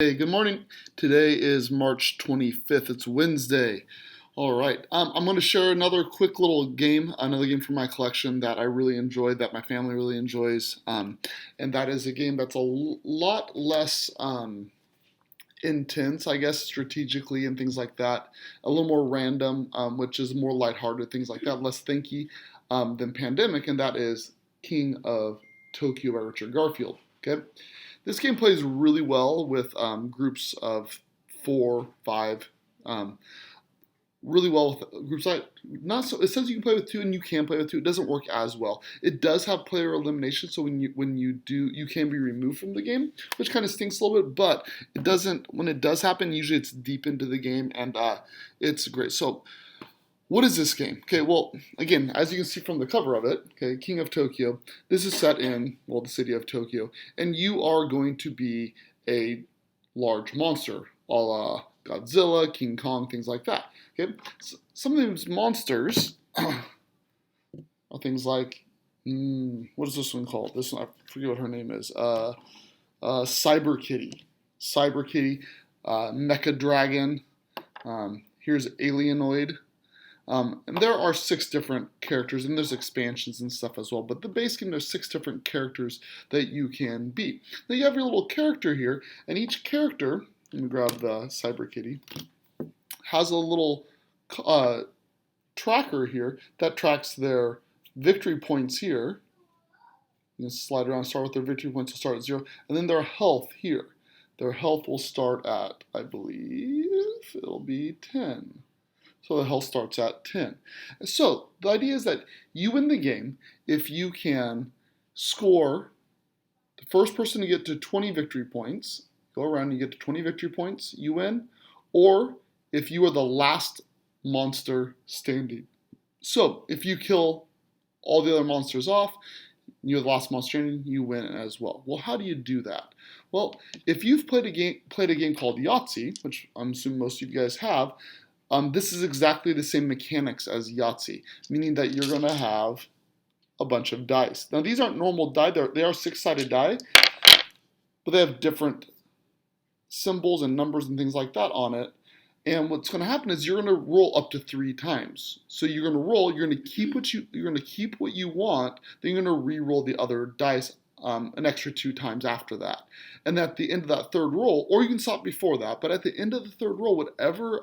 Hey, good morning. Today is March 25th. It's Wednesday. All right. I'm going to share another quick little game, another game from my collection that I really enjoyed, that my family really enjoys. And that is a game that's lot less intense, I guess, strategically and things like that. A little more random, which is more lighthearted, things like that, less thinky than Pandemic, and that is King of Tokyo by Richard Garfield. Okay. This game plays really well with groups of 4, 5. Really well with groups like not so. It says you can play with 2 and you can play with 2. It doesn't work as well. It does have player elimination, so when you do, you can be removed from the game, which kind of stinks a little bit. But it doesn't. When it does happen, usually it's deep into the game, and it's great. So what is this game? Okay, well, again, as you can see from the cover of it, okay, King of Tokyo, this is set in, well, the city of Tokyo, and you are going to be a large monster, a la Godzilla, King Kong, things like that. Okay, so some of these monsters are things like, what is this one called? This one, I forget what her name is. Cyber Kitty. Cyber Kitty, Mecha Dragon, here's Alienoid. And there are 6 different characters, and there's expansions and stuff as well. But the base game, there's 6 different characters that you can beat. Now you have your little character here, and each character, let me grab the Cyber Kitty, has a little tracker here that tracks their victory points here. You can slide around, start with their victory points, will start at 0, and then their health here. Their health will start at, I believe, it'll be 10. So the health starts at 10. So the idea is that you win the game if you can score the first person to get to 20 victory points, go around and you get to 20 victory points, you win, or if you are the last monster standing. So if you kill all the other monsters off, you're the last monster standing, you win as well. Well, how do you do that? Well, if you've played a game called Yahtzee, which I'm assuming most of you guys have, this is exactly the same mechanics as Yahtzee, meaning that you're going to have a bunch of dice. Now, these aren't normal die. They are 6-sided die, but they have different symbols and numbers and things like that on it. And what's going to happen is you're going to roll up to 3 times. So you're going to roll. You're going to keep what you want. Then you're going to re-roll the other dice an extra 2 times after that. And at the end of that third roll, or you can stop before that, but at the end of the third roll, whatever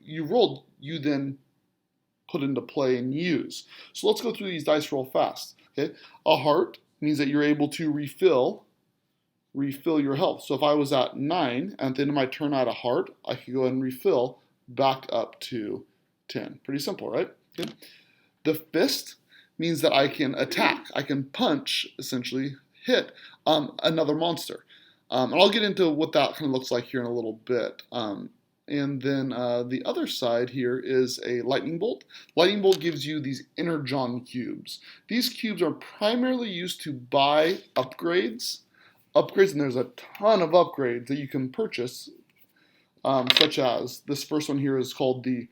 you rolled, you then put into play and use. So let's go through these dice real fast. Okay, a heart means that you're able to refill your health. So if I was at 9, and at the end of my turn I had a heart, I could go ahead and refill back up to 10. Pretty simple, right? Okay. The fist means that I can attack. I can punch, essentially, hit another monster. And I'll get into what that kind of looks like here in a little bit. And then the other side here is a lightning bolt. Lightning bolt gives you these energon cubes. These cubes are primarily used to buy upgrades. And there's a ton of upgrades that you can purchase, such as this first one here is called the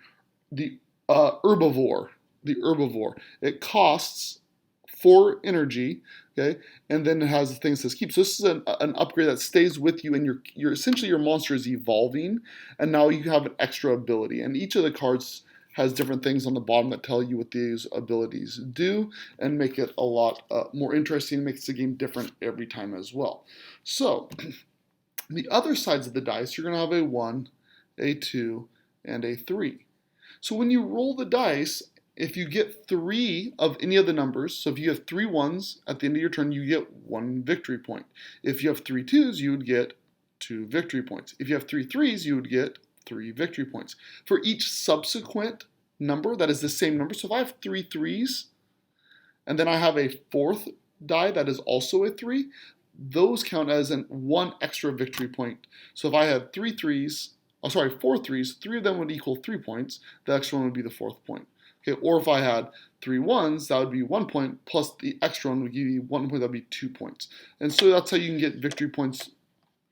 herbivore. The herbivore. It costs 4 energy, okay, and then it has the thing that says keep. So this is an upgrade that stays with you, and you're essentially your monster is evolving, and now you have an extra ability. And each of the cards has different things on the bottom that tell you what these abilities do, and make it a lot more interesting. Makes the game different every time as well. So the other sides of the dice, you're going to have a 1, a 2, and a 3. So when you roll the dice, if you get 3 of any of the numbers, so if you have 3 1s at the end of your turn, you get 1 victory point. If you have 3 2s, you would get 2 victory points. If you have 3 3s, you would get 3 victory points. For each subsequent number that is the same number, so if I have 3 3s, and then I have a 4th die that is also a 3, those count as 1 extra victory point. So if I had 4 3s, 3 of them would equal 3 points. The extra one would be the 4th point. Okay, or if I had 3 1s, that would be 1 point, plus the extra one would give you 1 point, that would be 2 points. And so that's how you can get victory points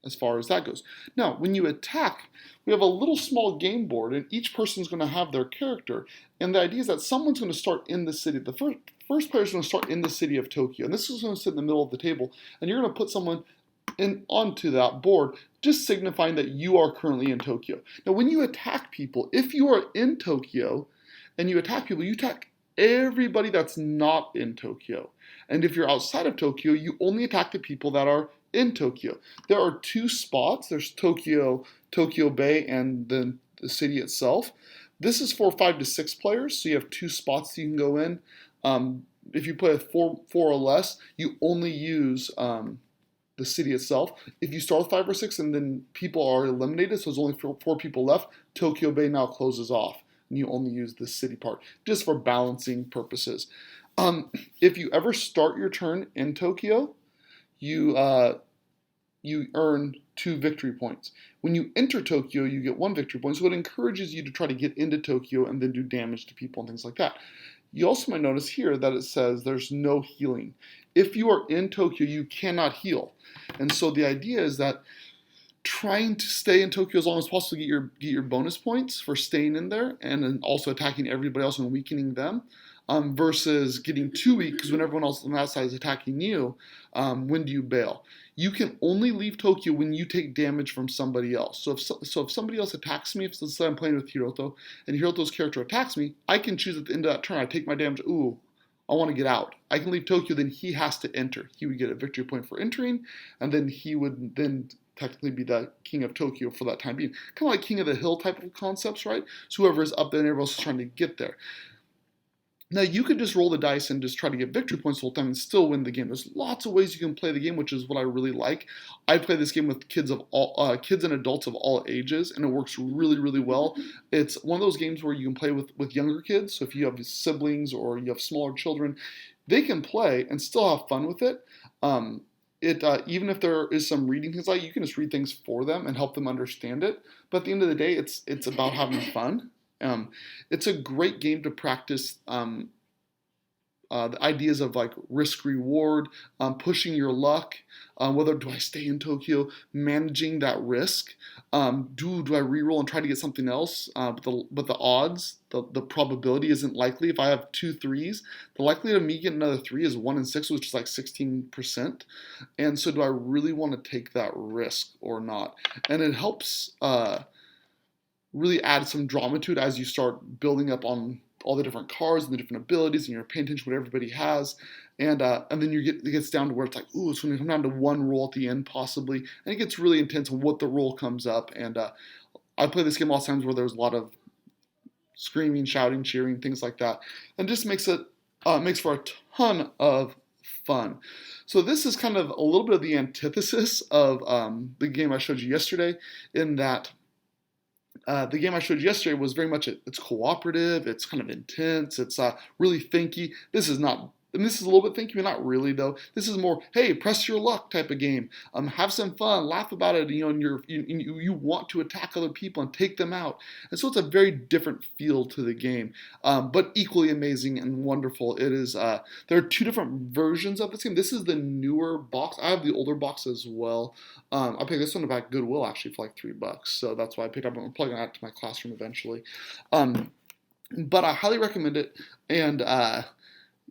as far as that goes. Now, when you attack, we have a little small game board, and each person's going to have their character. And the idea is that someone's going to start in the city. The first player is going to start in the city of Tokyo, and this is going to sit in the middle of the table, and you're going to put someone onto that board, just signifying that you are currently in Tokyo. Now, when you attack people, if you are in Tokyo and you attack people, you attack everybody that's not in Tokyo. And if you're outside of Tokyo, you only attack the people that are in Tokyo. There are two spots. There's Tokyo Bay, and then the city itself. This is for 5 to 6 players, so you have two spots you can go in. If you play with four or less, you only use the city itself. If you start with 5 or 6 and then people are eliminated, so there's only 4 people left, Tokyo Bay now closes off. And you only use the city part, just for balancing purposes. If you ever start your turn in Tokyo, you earn 2 victory points. When you enter Tokyo, you get 1 victory point, so it encourages you to try to get into Tokyo and then do damage to people and things like that. You also might notice here that it says there's no healing. If you are in Tokyo, you cannot heal. And so the idea is that trying to stay in Tokyo as long as possible to get your bonus points for staying in there, and then also attacking everybody else and weakening them, versus getting too weak, because when everyone else on that side is attacking you, when do you bail? You can only leave Tokyo when you take damage from somebody else. So if somebody else attacks me, if let's say I'm playing with Hiroto, and Hiroto's character attacks me, I can choose at the end of that turn, I take my damage, ooh, I want to get out. I can leave Tokyo, then he has to enter. He would get a victory point for entering, and then he would then technically be the king of Tokyo for that time being. Kind of like king of the hill type of concepts, right? So whoever is up there and everyone else is trying to get there. Now, you could just roll the dice and just try to get victory points the whole time and still win the game. There's lots of ways you can play the game, which is what I really like. I play this game with kids and adults of all ages, and it works really, really well. It's one of those games where you can play with younger kids. So if you have siblings or you have smaller children, they can play and still have fun with it. Even if there is some reading things like, you can just read things for them and help them understand it. But at the end of the day, it's about having fun. It's a great game to practice the ideas of like risk reward, pushing your luck, whether do I stay in Tokyo, managing that risk, do I reroll and try to get something else, but the odds, the probability isn't likely. If I have 2 3s, the likelihood of me getting another 3 is 1 in 6, which is like 16%. And so do I really want to take that risk or not? And it helps really add some drama to it as you start building up on all the different cards and the different abilities, and you're paying attention to what everybody has, and then it gets down to where it's like, ooh, it's going to come down to 1 roll at the end possibly, and it gets really intense on what the roll comes up. And I play this game all the times where there's a lot of screaming, shouting, cheering, things like that, and just makes for a ton of fun. So this is kind of a little bit of the antithesis of the game I showed you yesterday, in that the game I showed you yesterday was very much, it's cooperative, it's kind of intense, it's really thinky. This is not, and this is a little bit thinky, but not really though. This is more, hey, press your luck type of game. Have some fun, laugh about it, and you want to attack other people and take them out. And so it's a very different feel to the game, but equally amazing and wonderful. It is. There are 2 different versions of this game. This is the newer box. I have the older box as well. I picked this one up at Goodwill actually for like $3, so that's why I picked up. I'm plugging it out to my classroom eventually, but I highly recommend it. And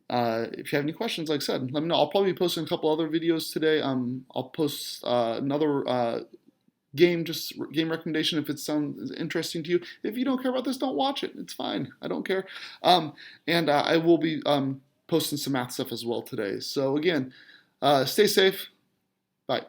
if you have any questions, like I said, let me know. I'll probably be posting a couple other videos today. I'll post another game recommendation if it sounds interesting to you. If you don't care about this, don't watch it. It's fine. I don't care. And I will be posting some math stuff as well today. So again, stay safe. Bye.